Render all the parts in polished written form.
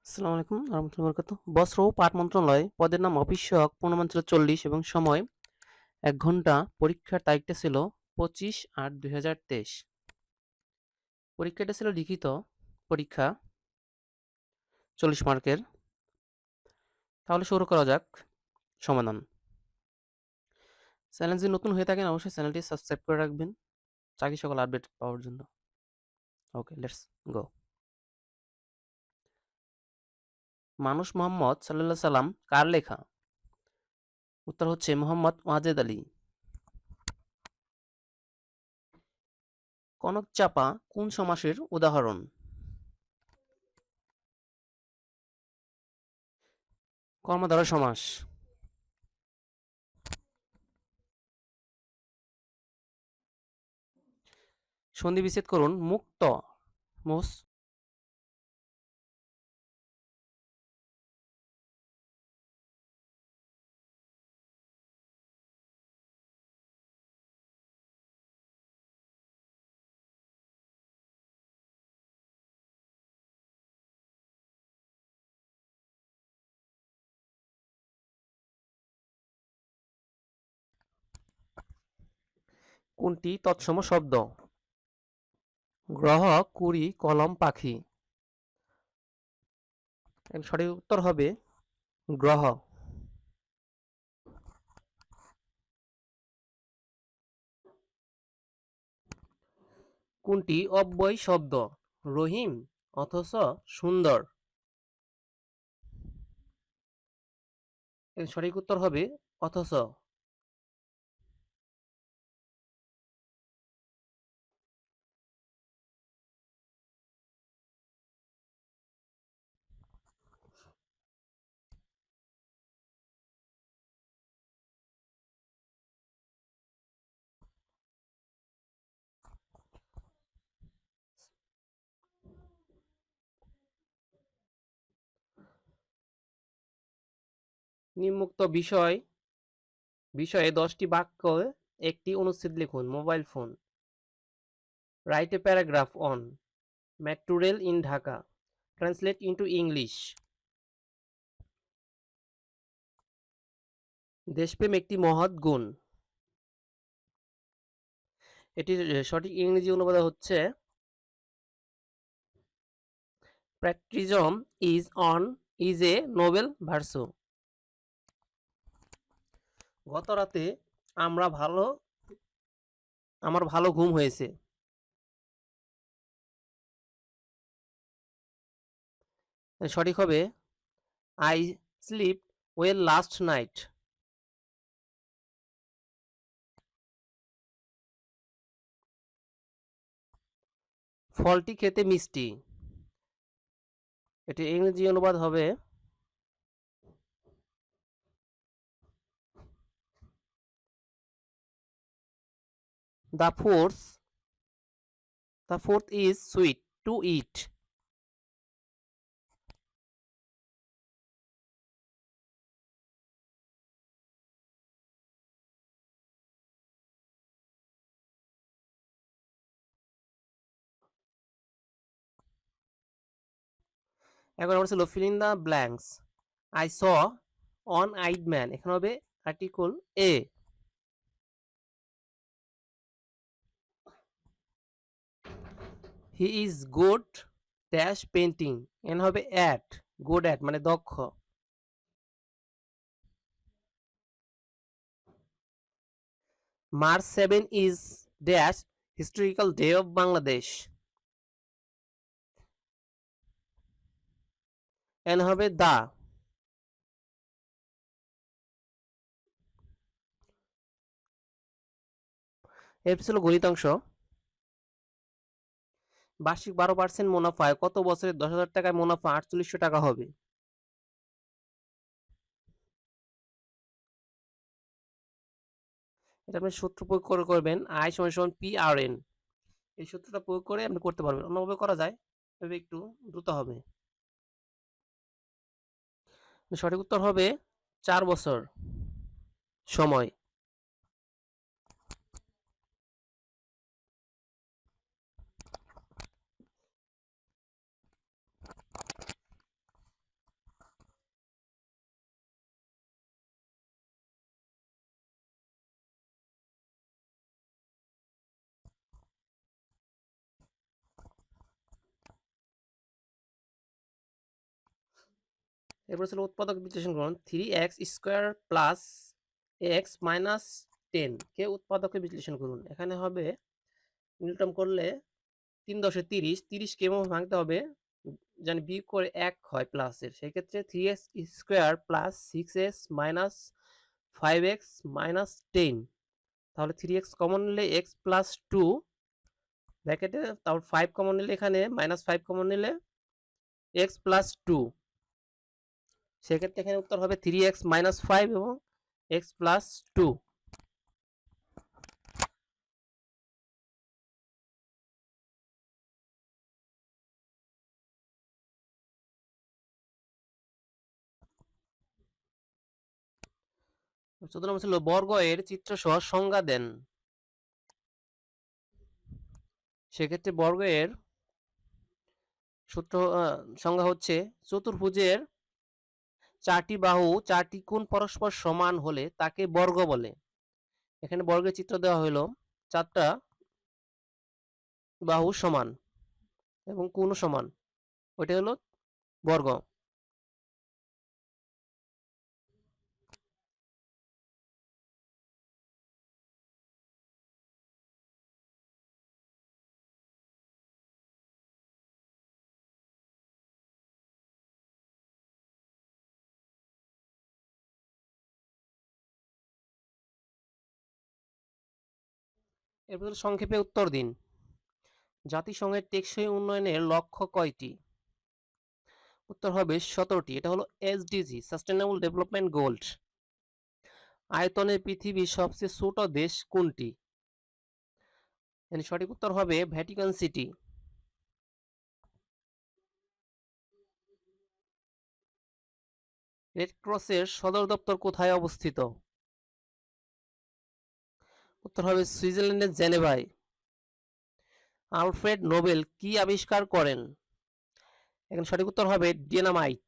আসসালামু আলাইকুম রহমতুল্লাহ বরকাত। বস্ত্র ও পাট মন্ত্রণালয় পদের নাম অফিস সহায়ক, পূর্ণমান ছিল 40 এবং সময় 1 ঘন্টা। পরীক্ষার তারিখটা ছিল 25/8/2023। পরীক্ষাটা ছিল লিখিত পরীক্ষা, 40 মার্কের। তাহলে শুরু করা যাক সমাধান। চ্যানেল যদি নতুন হয়ে থাকেন অবশ্যই চ্যানেলটি সাবস্ক্রাইব করে রাখবেন চাকরি সকল আপডেট পাওয়ার জন্য। ওকে, লেটস গো। মানুষ মোহাম্মদ সাল্লাল্লাহু সাল্লাম কার লেখা? উত্তর হচ্ছে মোহাম্মদ ওয়াজেদ আলী। কনক চাপা কোন সমাসের উদাহরণ? কর্মধারয় সমাস। সন্ধি বিচ্ছেদ করুন। মুক্ত মোস কোনটি তৎসম শব্দ? গ্রহ, কুড়ি, কলম, পাখি। এর সঠিক উত্তর হবে গ্রহ। কোনটি অব্যয় শব্দ? রহিম অথচ সুন্দর। এর সঠিক উত্তর হবে অথচ। নিম্নোক্ত বিষয়ে 10টি বাক্য একটি অনুচ্ছেদ লিখুন। Mobile phone. Write a paragraph on metro rail in Dhaka. Translate into English. দেশপ্রেম একটি মহৎ গুণ। এটির সঠিক ইংরেজি অনুবাদ হচ্ছে patriotism is a noble virtue. গত রাতে আমার ভালো ঘুম হয়েছে। সঠিক হবে I sleep well last night. ফলটি খেতে মিষ্টি। এটি ইংরেজি অনুবাদ হবে the fourth is sweet to eat. এখন আমরা ছিল fill in the blanks. I saw one eyed man, এখানে হবে article a. He is good dash painting, এখানে হবে অ্যাট, গুড অ্যাট মানে দক্ষ। March 7 is dash historical day of Bangladesh, N হবে দা। এর ছিল গণিতাংশ। বার্ষিক 12% মুনাফায় কত বছরে 10,000 টাকায় মুনাফা 4800 টাকা হবে? এটা আপনি সূত্র প্রয়োগ করে করবেন, আই সমান সমান পি আর এন। এই সূত্রটা প্রয়োগ করে আপনি করতে পারবেন। অন্যভাবে করা যায়, তবে একটু দ্রুত হবে। সঠিক উত্তর হবে 4 বছর সময়। এরপর ছিল উৎপাদক বিশ্লেষণ করুন। 3x² প্লাস x মাইনাস 10 কে উৎপাদকে বিশ্লেষণ করুন। এখানে হবে মিলটম করলে 3 10 30, 30 কে ভাঙতে হবে জানি বিয়োগ করে 1 হয় প্লাসের, সেক্ষেত্রে 3x² plus 6x minus 5x minus 10, তাহলে 3x কমন নিলে x প্লাস 2 ব্র্যাকেটে, তারপর 5 কমন নিলে এখানে মাইনাস 5 কমন নিলে x প্লাস 2, সেক্ষেত্রে এখানে উত্তর হবে 3x মাইনাস 5 এবং x প্লাস 2। চতুর্থ নম্বর ছিল বর্গ এর চিত্রসহ সংজ্ঞা দেন। সেক্ষেত্রে বর্গ এর সূত্র সংজ্ঞা হচ্ছে চতুর্ভুজের 4টি বাহু 4টি কোণ পরস্পর সমান হলে তাকে বর্গ বলে। এখানে বর্গের চিত্র দেওয়া হলো 4টা বাহু সমান এবং কোণ সমান, ওইটা হলো বর্গ। এরপর সংক্ষেপে উত্তর দিন। জাতিসংঘের টেকসই উন্নয়নের লক্ষ্য কয়টি? উত্তর হবে 17টি। এটা হলো এসডিজি, সাস্টেনেবল ডেভেলপমেন্ট গোলস। আয়তনে পৃথিবীর সবচেয়ে ছোট দেশ কোনটি? সঠিক উত্তর হবে ভ্যাটিকান সিটি। রেড ক্রসের সদর দপ্তর কোথায় অবস্থিত? উত্তর হবে সুইজারল্যান্ডের জেনেভায়। আলফ্রেড নোবেল কি আবিষ্কার করেন? এখানে সঠিক উত্তর হবে ডিনামাইট।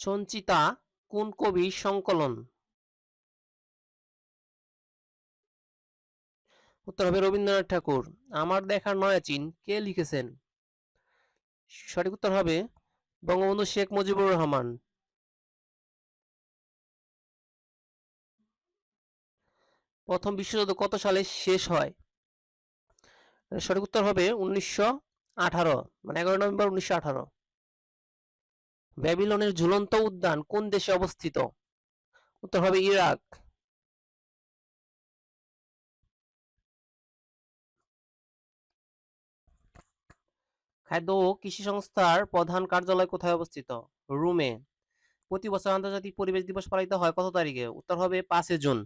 সঞ্চিতা কোন কবির সংকলন? উত্তর হবে রবীন্দ্রনাথ ঠাকুর। আমার দেখার নয়াচিন কে লিখেছেন? সঠিক উত্তর হবে বঙ্গবন্ধু শেখ মুজিবুর রহমান। প্রথম বিশ্বযুদ্ধ কত সালে শেষ হয়? সঠিক উত্তর হবে 1918, মানে 11 নভেম্বর 1918। ব্যাবিলনের ঝুলন্ত উদ্যান কোন দেশে অবস্থিত? উত্তর হবে ইরাক। খাদ্য ও কৃষি সংস্থার প্রধান কার্যালয় কোথায় অবস্থিত? রোমে। প্রতি বছর আন্তর্জাতিক পরিবেশ দিবস পালিত হয় কত তারিখে? উত্তর হবে 5 জুন।